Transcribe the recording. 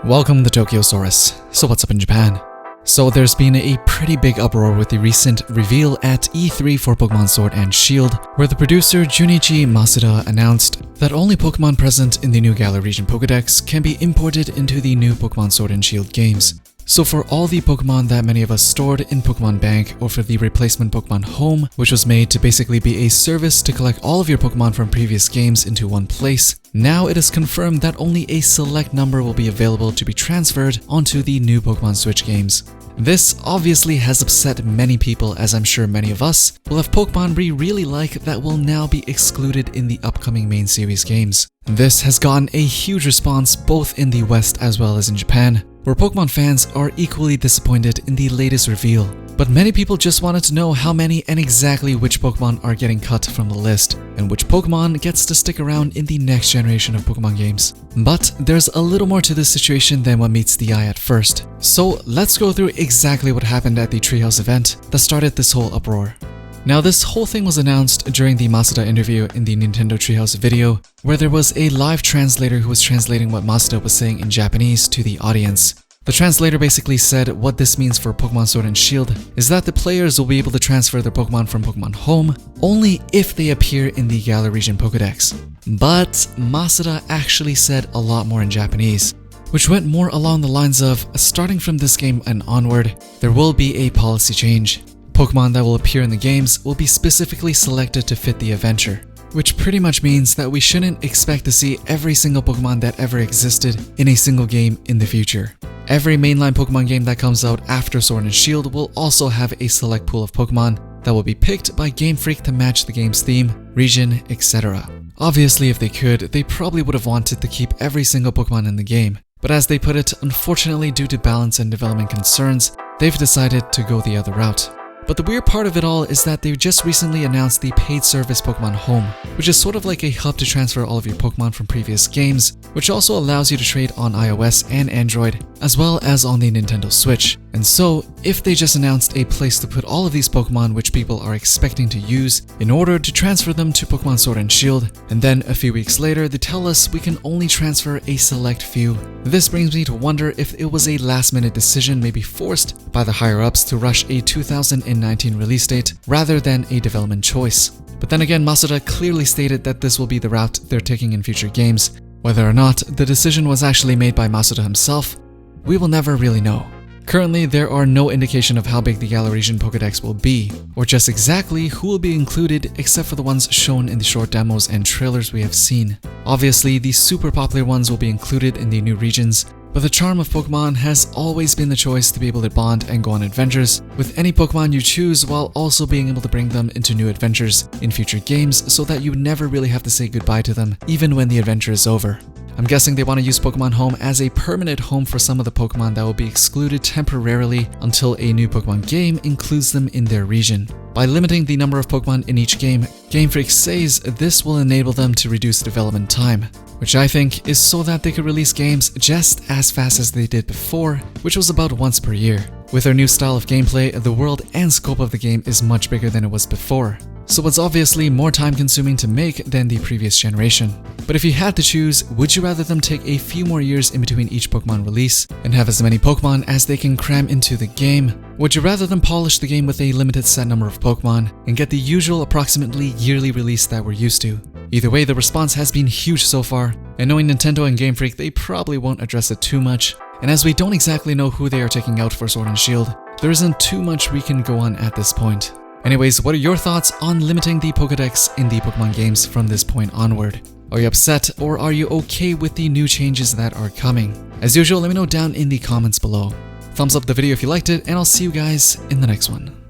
Welcome to Tokyosaurus. So what's up in Japan? So there's been a pretty big uproar with the recent reveal at E3 for Pokemon Sword and Shield, where the producer Junichi Masuda announced that only Pokemon present in the new Galar region Pokedex can be imported into the new Pokemon Sword and Shield games. So for all the Pokemon that many of us stored in Pokemon Bank, or for the replacement Pokemon Home, which was made to basically be a service to collect all of your Pokemon from previous games into one place, now it is confirmed that only a select number will be available to be transferred onto the new Pokemon Switch games. This obviously has upset many people, as I'm sure many of us will have Pokemon we really like that will now be excluded in the upcoming main series games. This has gotten a huge response both in the West as well as in Japan, where Pokemon fans are equally disappointed in the latest reveal. But many people just wanted to know how many and exactly which Pokemon are getting cut from the list, and which Pokemon gets to stick around in the next generation of Pokemon games. But there's a little more to this situation than what meets the eye at first. So let's go through exactly what happened at the Treehouse event that started this whole uproar. Now this whole thing was announced during the Masuda interview in the Nintendo Treehouse video, where there was a live translator who was translating what Masuda was saying in Japanese to the audience. The translator basically said what this means for Pokemon Sword and Shield is that the players will be able to transfer their Pokemon from Pokemon Home only if they appear in the Galar region Pokedex. But Masuda actually said a lot more in Japanese, which went more along the lines of, starting from this game and onward, there will be a policy change. Pokemon that will appear in the games will be specifically selected to fit the adventure, which pretty much means that we shouldn't expect to see every single Pokemon that ever existed in a single game in the future. Every mainline Pokemon game that comes out after Sword and Shield will also have a select pool of Pokemon that will be picked by Game Freak to match the game's theme, region, etc. Obviously, if they could, they probably would have wanted to keep every single Pokemon in the game, but as they put it, unfortunately due to balance and development concerns, they've decided to go the other route. But the weird part of it all is that they just recently announced the paid service Pokemon Home, which is sort of like a hub to transfer all of your Pokemon from previous games, which also allows you to trade on iOS and Android, as well as on the Nintendo Switch. And so, if they just announced a place to put all of these Pokemon which people are expecting to use in order to transfer them to Pokemon Sword and Shield, and then a few weeks later they tell us we can only transfer a select few, this brings me to wonder if it was a last-minute decision maybe forced by the higher-ups to rush a 2019 release date rather than a development choice. But then again, Masuda clearly stated that this will be the route they're taking in future games. Whether or not the decision was actually made by Masuda himself, we will never really know. Currently, there are no indication of how big the Galar region Pokedex will be, or just exactly who will be included except for the ones shown in the short demos and trailers we have seen. Obviously, the super popular ones will be included in the new regions, but the charm of Pokemon has always been the choice to be able to bond and go on adventures with any Pokemon you choose, while also being able to bring them into new adventures in future games so that you never really have to say goodbye to them even when the adventure is over. I'm guessing they want to use Pokemon Home as a permanent home for some of the Pokemon that will be excluded temporarily until a new Pokemon game includes them in their region. By limiting the number of Pokemon in each game, Game Freak says this will enable them to reduce development time, which I think is so that they could release games just as fast as they did before, which was about once per year. With their new style of gameplay, the world and scope of the game is much bigger than it was before, so it's obviously more time consuming to make than the previous generation. But if you had to choose, would you rather them take a few more years in between each Pokemon release and have as many Pokemon as they can cram into the game? Would you rather them polish the game with a limited set number of Pokemon and get the usual approximately yearly release that we're used to? Either way, the response has been huge so far, and knowing Nintendo and Game Freak, they probably won't address it too much. And as we don't exactly know who they are taking out for Sword and Shield, there isn't too much we can go on at this point. Anyways, what are your thoughts on limiting the Pokedex in the Pokemon games from this point onward? Are you upset, or are you okay with the new changes that are coming? As usual, let me know down in the comments below. Thumbs up the video if you liked it, and I'll see you guys in the next one.